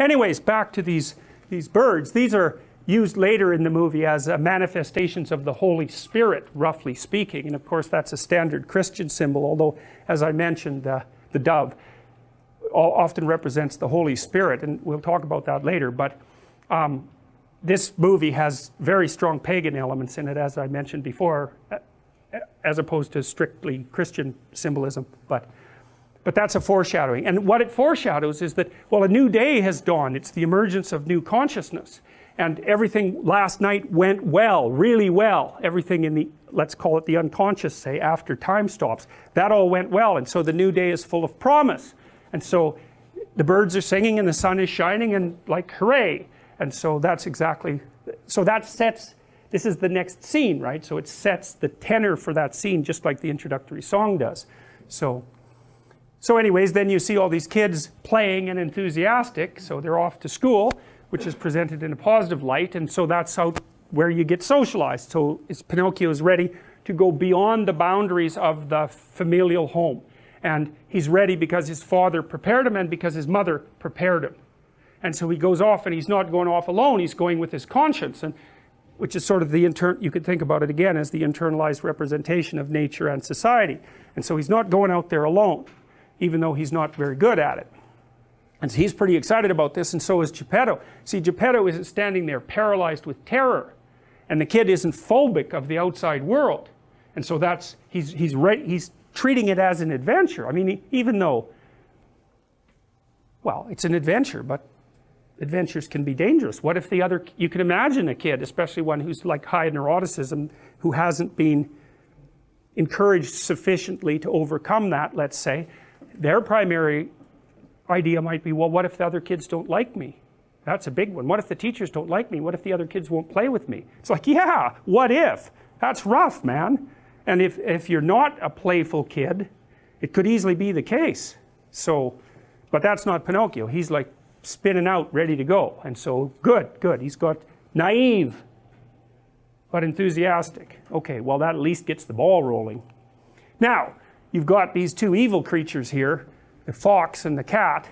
anyways, back to these birds. These are used later in the movie as manifestations of the Holy Spirit, roughly speaking. And of course that's a standard Christian symbol, although as I mentioned the dove often represents the Holy Spirit, and we'll talk about that later. But this movie has very strong pagan elements in it, as I mentioned before, as opposed to strictly Christian symbolism. But that's a foreshadowing, and what it foreshadows is that, well, a new day has dawned. It's the emergence of new consciousness, and everything last night went well, really well. Everything in the, let's call it the unconscious, say, after time stops, that all went well, and so the new day is full of promise. And so the birds are singing and the sun is shining, and like, hooray. And so that's exactly, so that sets, this is the next scene, right? So it sets the tenor for that scene, just like the introductory song does. So anyways, then you see all these kids playing and enthusiastic, so they're off to school, which is presented in a positive light, and so that's how, where you get socialized. So Pinocchio is ready to go beyond the boundaries of the familial home. And he's ready because his father prepared him and because his mother prepared him. And so he goes off, and he's not going off alone, he's going with his conscience, and which is sort of the you could think about it again as the internalized representation of nature and society. And so he's not going out there alone, even though he's not very good at it. And so he's pretty excited about this, and so is Geppetto. See, Geppetto isn't standing there paralyzed with terror, and the kid isn't phobic of the outside world. And so that's, he's treating it as an adventure. I mean, even though, well, it's an adventure, but adventures can be dangerous. What if the other, you can imagine a kid, especially one who's like high neuroticism, who hasn't been encouraged sufficiently to overcome that, let's say, their primary idea might be, well, what if the other kids don't like me? That's a big one. What if the teachers don't like me? What if the other kids won't play with me? It's like, yeah, what if? That's rough, man. And if you're not a playful kid, it could easily be the case. So, but that's not Pinocchio. He's like spinning out, ready to go. And so, good. He's got naive, but enthusiastic. Okay, well, that at least gets the ball rolling. Now, you've got these two evil creatures here, the fox and the cat.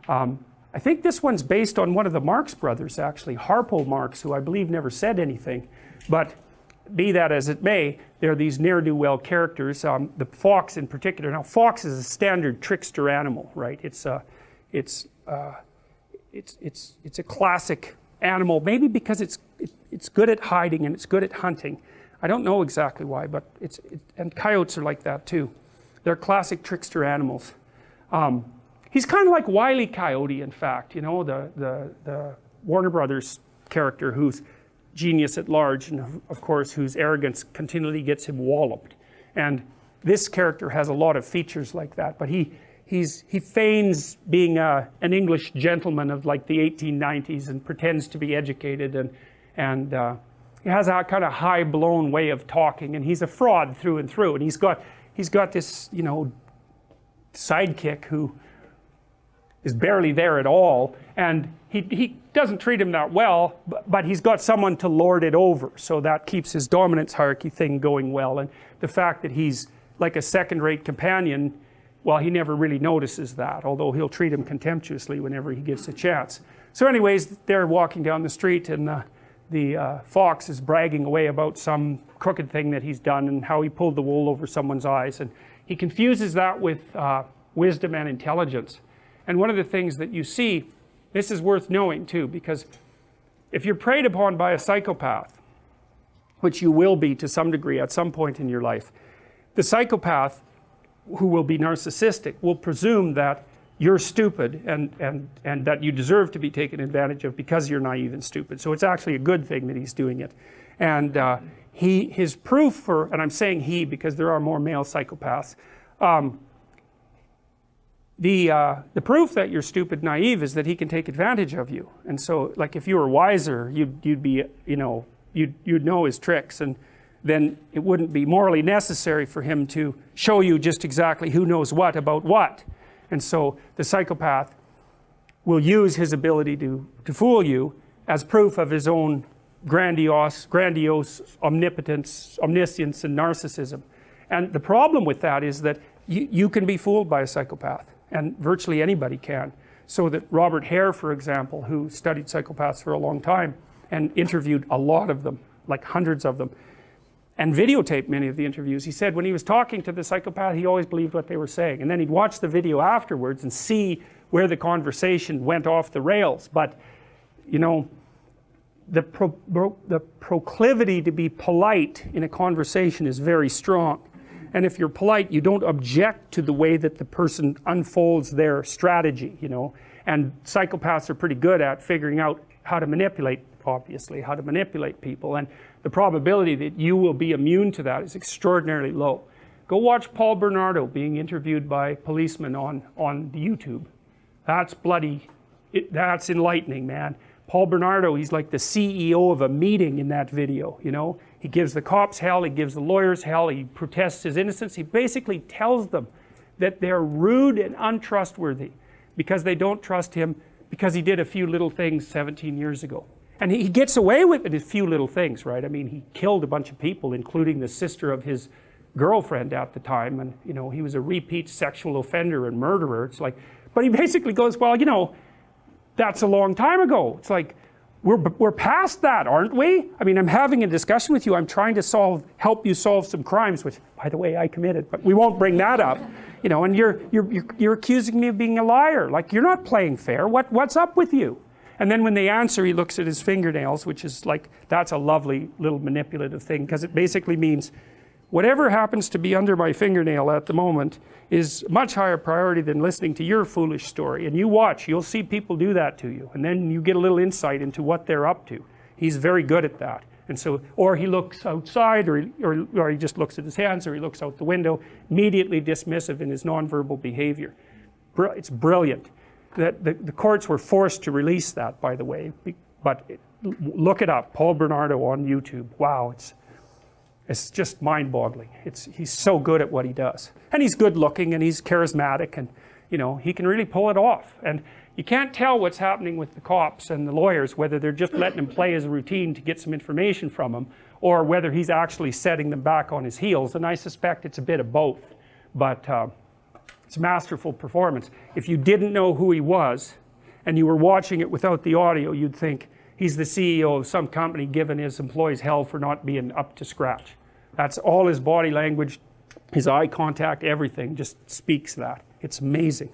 I think this one's based on one of the Marx brothers, actually, Harpo Marx, who I believe never said anything. But be that as it may, they're these ne'er-do-well characters. The fox in particular. Now, fox is a standard trickster animal, right? It's a classic animal, maybe because it's good at hiding and it's good at hunting. I don't know exactly why, but and coyotes are like that too. They're classic trickster animals. He's kind of like Wile E. Coyote, in fact, you know, the Warner Brothers character who's genius at large, and of course whose arrogance continually gets him walloped. And this character has a lot of features like that, but he feigns being an English gentleman of like the 1890s and pretends to be educated, and he has a kind of high-blown way of talking, and he's a fraud through and through. And he's got this, you know, sidekick who is barely there at all, and he doesn't treat him that well, but he's got someone to lord it over, so that keeps his dominance hierarchy thing going well. And the fact that he's like a second-rate companion, well, he never really notices that, although he'll treat him contemptuously whenever he gets a chance. So anyways, they're walking down the street, and the fox is bragging away about some crooked thing that he's done and how he pulled the wool over someone's eyes, and he confuses that with wisdom and intelligence. And one of the things that you see, this is worth knowing too, because if you're preyed upon by a psychopath, which you will be to some degree at some point in your life, the psychopath, who will be narcissistic, will presume that you're stupid and that you deserve to be taken advantage of because you're naive and stupid. So it's actually a good thing that he's doing it. And his proof for, and I'm saying he because there are more male psychopaths, the proof that you're stupid, naive, is that he can take advantage of you. And so, like, if you were wiser, you'd be, you know, you'd know his tricks, and then it wouldn't be morally necessary for him to show you just exactly who knows what about what. And so the psychopath will use his ability to fool you as proof of his own grandiose omnipotence, omniscience, and narcissism. And the problem with that is that you can be fooled by a psychopath, and virtually anybody can. So that Robert Hare, for example, who studied psychopaths for a long time and interviewed a lot of them, like hundreds of them, and videotaped many of the interviews, he said when he was talking to the psychopath, he always believed what they were saying. And then he'd watch the video afterwards and see where the conversation went off the rails. But, you know, the proclivity to be polite in a conversation is very strong. And if you're polite, you don't object to the way that the person unfolds their strategy, you know. And psychopaths are pretty good at figuring out how to manipulate, obviously, how to manipulate people. And the probability that you will be immune to that is extraordinarily low. Go watch Paul Bernardo being interviewed by policemen on YouTube. That's that's enlightening, man. Paul Bernardo, he's like the CEO of a meeting in that video, you know. He gives the cops hell, he gives the lawyers hell, he protests his innocence. He basically tells them that they're rude and untrustworthy because they don't trust him because he did a few little things 17 years ago. And he gets away with it, a few little things, right? I mean, he killed a bunch of people, including the sister of his girlfriend at the time. And, you know, he was a repeat sexual offender and murderer. It's like, but he basically goes, well, you know, that's a long time ago. It's like, we're past that, aren't we? I mean, I'm having a discussion with you. I'm trying to help you solve some crimes, which, by the way, I committed, but we won't bring that up. You know, and you're accusing me of being a liar. Like, you're not playing fair. What's up with you? And then when they answer, he looks at his fingernails, which is like, that's a lovely little manipulative thing, because it basically means whatever happens to be under my fingernail at the moment is much higher priority than listening to your foolish story. And you watch, you'll see people do that to you. And then you get a little insight into what they're up to. He's very good at that. And so, or he looks outside, or he just looks at his hands, or he looks out the window, immediately dismissive in his nonverbal behavior. It's brilliant. The courts were forced to release that, by the way. But look it up, Paul Bernardo on YouTube. Wow, it's just mind-boggling. He's so good at what he does. And he's good-looking, and he's charismatic, and, you know, he can really pull it off. And you can't tell what's happening with the cops and the lawyers, whether they're just letting him play his routine to get some information from him, or whether he's actually setting them back on his heels. And I suspect it's a bit of both. But it's a masterful performance. If you didn't know who he was, and you were watching it without the audio, you'd think he's the CEO of some company giving his employees hell for not being up to scratch. That's all his body language, his eye contact, everything just speaks that. It's amazing.